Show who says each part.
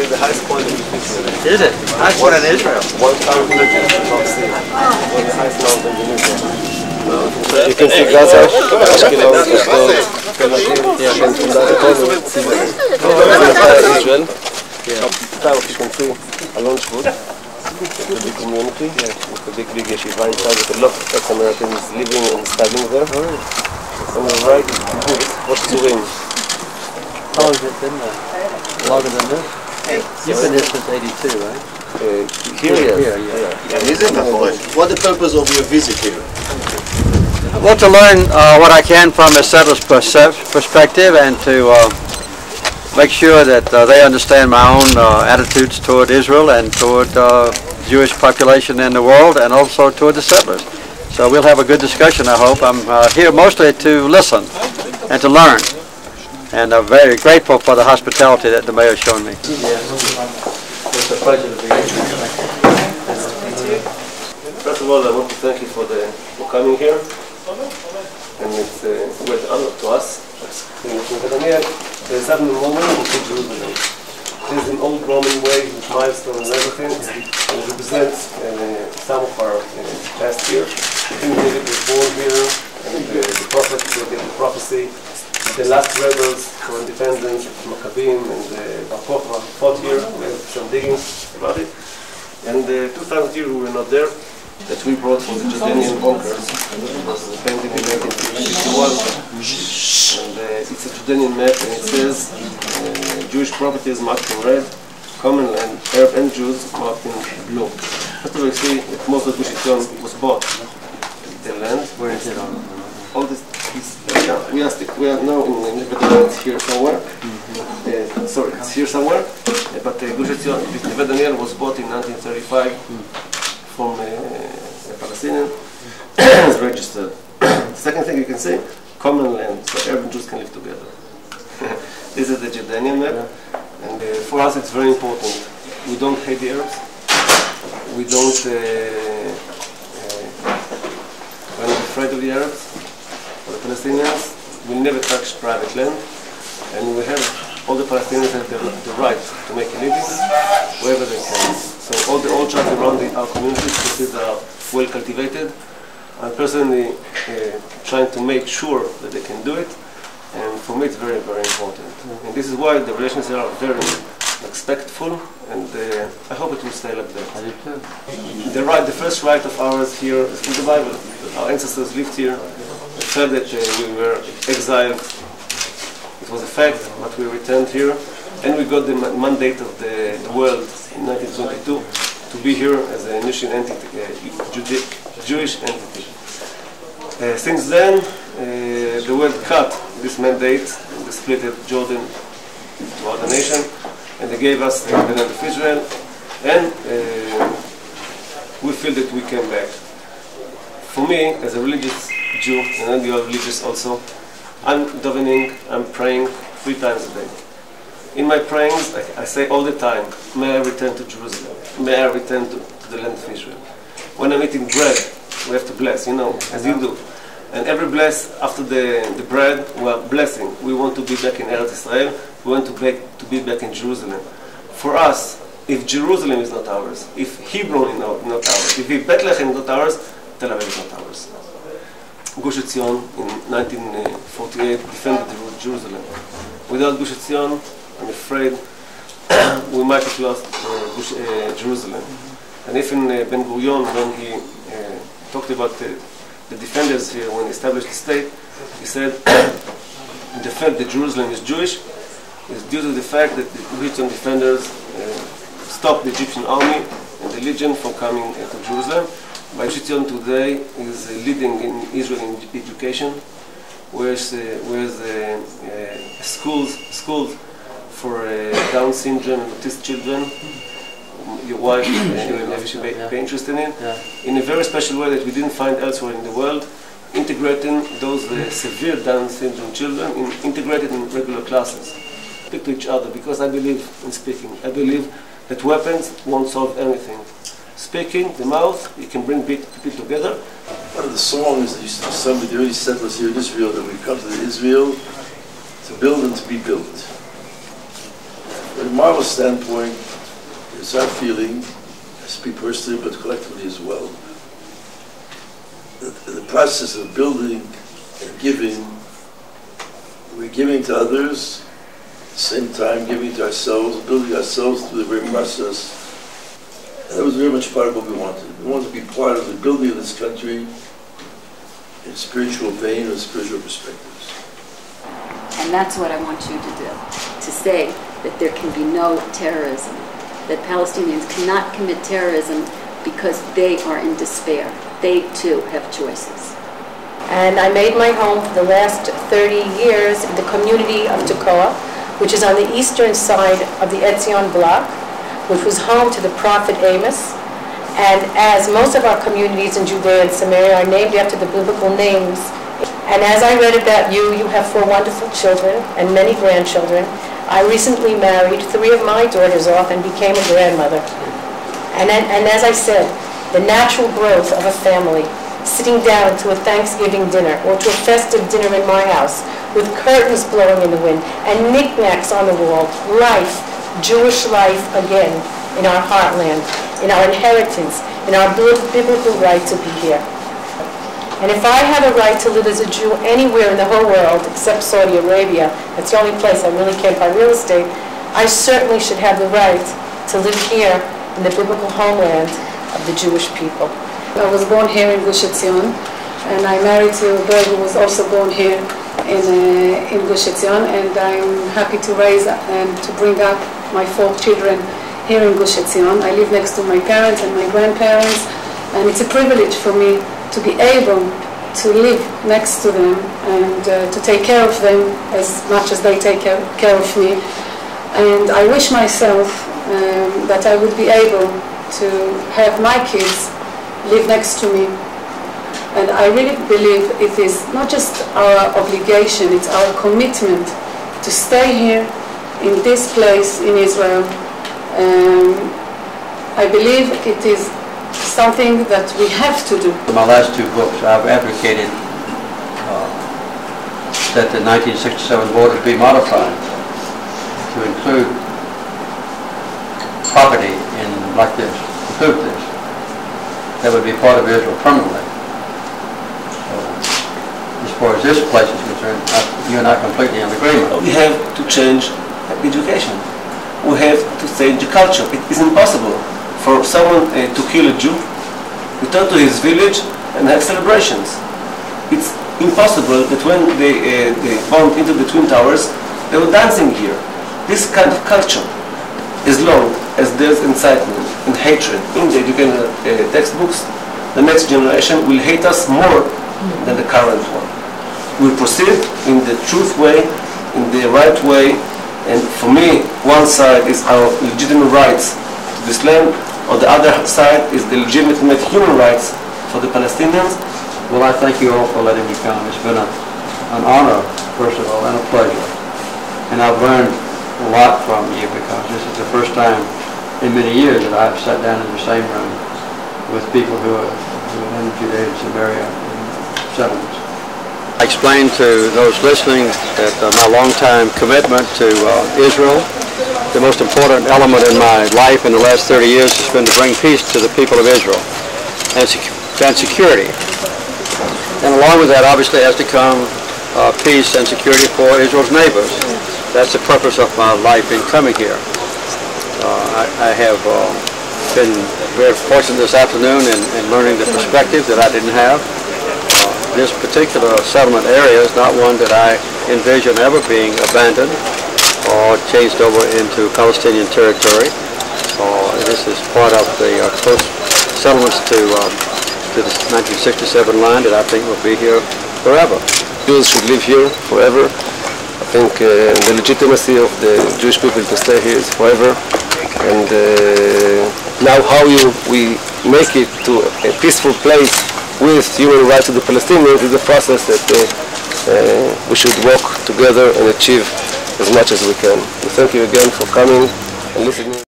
Speaker 1: the highest point in Israel.
Speaker 2: Is it? Highest point in Israel.
Speaker 1: 1,000 meters above sea. One of the highest mountains in Israel.
Speaker 3: You can see Gaza. Israel.
Speaker 1: Now you can see a launch food. It's a big community. It's a big yeshiva inside with a lot of ex-Americans living and studying there. On the right is Begoush. What's Zurim?
Speaker 2: How long has it been there? Longer than this? You've been here since '82, right?
Speaker 1: Here, yes.
Speaker 4: What the purpose of your visit here?
Speaker 2: Well, to learn what I can from a settler's perspective and to make sure that they understand my own attitudes toward Israel and toward Jewish population in the world and also toward the settlers. So we'll have a good discussion, I hope. I'm here mostly to listen and to learn. And I'm very grateful for the hospitality that the mayor showed me. It's a pleasure to be here.
Speaker 1: First of all, I want to thank you for coming here. And it's a great honor to us. There's a memorial to Jerusalem. It is an old Roman way with milestones and everything. And it represents some of our past year. King David was born here, and the prophet gave the prophecy. The last rebels for independence, Maccabees and Bar Kokhba fought here. We have some digging about it. And 2,000 years we were not there. That we brought from the Jordanian bunkers. It was painted in 1951. And it's a Jordanian map, and it says Jewish property is marked in red, common land, Arab and Jews marked in blue. First of all, you see that most of Gulshtian was bought. The land.
Speaker 2: Where is it on?
Speaker 1: All this we are now in it's here somewhere. Sorry, it's here somewhere. But Gulshtian, Neve Daniel was bought in 1935 from a Palestinian. It's registered. Second thing you can see, common land, so Arab and Jews can live together. This is the Jordanian map, and for us it's very important. We don't hate the Arabs. We don't. We're not afraid of the Arabs. For the Palestinians, we never touch private land, and we have all the Palestinians have the right to make a living wherever they can. So all the orchards around our communities are well cultivated. I'm personally trying to make sure that they can do it, and for me it's very, very important. And this is why the relations here are very respectful, and I hope it will stay like that. The first right of ours here is in the Bible. Our ancestors lived here. The fact that we were exiled, it was a fact, but we returned here, and we got the mandate of the world in 1922 to be here as a nation entity, Jewish entity. Since then, the world cut this mandate and they split Jordan to other nation, and they gave us the land of Israel, and we feel that we came back. For me, as a religious Jew, and you are religious also, I'm davening, I'm praying 3 times a day. In my prayings, I say all the time, may I return to Jerusalem, may I return to the land of Israel. When I'm eating bread, we have to bless, as you do. And every bless after the bread, we are blessing. We want to be back in Eretz Israel, we want to be back in Jerusalem. For us, if Jerusalem is not ours, if Hebron is not ours, if Bethlehem is not ours, Tel Aviv is not ours. Gush Etzion in 1948 defended Jerusalem. Without Gush Etzion, I'm afraid we might have lost Jerusalem. And even Ben Gurion, when he talked about the defenders here, when he established the state, he said the fact that Jerusalem is Jewish is due to the fact that the Egyptian defenders stopped the Egyptian army and the legion from coming to Jerusalem. Egyptian today is leading in Israel in education, whereas schools for Down syndrome and autistic children. Your wife should be interested in a very special way that we didn't find elsewhere in the world, integrating those severe Down syndrome children, integrated in regular classes. Speak to each other, because I believe in speaking. I believe that weapons won't solve anything. Speaking, the mouth, you can bring people together.
Speaker 4: One of the songs that used to be sung with the early settlers here in Israel, that we come to Israel to build and to be built. Very from our standpoint, it's our feeling, I speak personally, but collectively as well, that the process of building and giving, we're giving to others, at the same time giving to ourselves, building ourselves through the very process. And that was very much part of what we wanted. We wanted to be part of the building of this country in a spiritual vein and spiritual perspectives.
Speaker 5: And that's what I want you to do, to say that there can be no terrorism, that Palestinians cannot commit terrorism because they are in despair. They too have choices.
Speaker 6: And I made my home for the last 30 years in the community of Tekoa, which is on the eastern side of the Cetzion block, which was home to the prophet Amos. And as most of our communities in Judea and Samaria are named after the biblical names, and as I read about you, you have 4 wonderful children and many grandchildren. I recently married 3 of my daughters off and became a grandmother. And as I said, the natural growth of a family, sitting down to a Thanksgiving dinner or to a festive dinner in my house with curtains blowing in the wind and knickknacks on the wall, life, Jewish life again in our heartland, in our inheritance, in our biblical right to be here. And if I have a right to live as a Jew anywhere in the whole world except Saudi Arabia, that's the only place I really can't buy real estate, I certainly should have the right to live here in the biblical homeland of the Jewish people.
Speaker 7: I was born here in Gush Etzion, and I married to a boy who was also born here in Gush Etzion, and I'm happy to raise and to bring up my 4 children here in Gush Etzion. I live next to my parents and my grandparents, and it's a privilege for me to be able to live next to them and to take care of them as much as they take care of me. And I wish myself that I would be able to have my kids live next to me. And I really believe it is not just our obligation, it's our commitment to stay here in this place in Israel. I believe it is something that we have to do.
Speaker 2: In my last 2 books, I've advocated that the 1967 borders be modified to include property in like this, include this. That would be part of Israel permanently. So, as far as this place is concerned, you and I are completely in agreement.
Speaker 1: We have to change education. We have to change the culture. It is impossible for someone to kill a Jew, return to his village and have celebrations. It's impossible that when they bumped into the Twin Towers, they were dancing here. This kind of culture, as long as there's incitement and hatred in the educational textbooks, the next generation will hate us more than the current one. We'll proceed in the truth way, in the right way, and for me, one side is our legitimate rights to this land, on the other side is the legitimate human rights for the Palestinians.
Speaker 2: Well, I thank you all for letting me come. It's been an honor, first of all, and a pleasure. And I've learned a lot from you because this is the first time in many years that I've sat down in the same room with people who are in Judea and Samaria settlements. I explained to those listening that my long-time commitment to Israel, the most important element in my life in the last 30 years has been to bring peace to the people of Israel and security. And along with that, obviously, has to come peace and security for Israel's neighbors. That's the purpose of my life in coming here. I have been very fortunate this afternoon in learning the perspective that I didn't have. This particular settlement area is not one that I envision ever being abandoned or changed over into Palestinian territory. This is part of the close settlements to the 1967 line that I think will be here forever.
Speaker 3: Jews should live here forever. I think the legitimacy of the Jewish people to stay here is forever. And now how we make it to a peaceful place with human rights to the Palestinians is a process that we should work together and achieve as much as we can. We thank you again for coming and listening.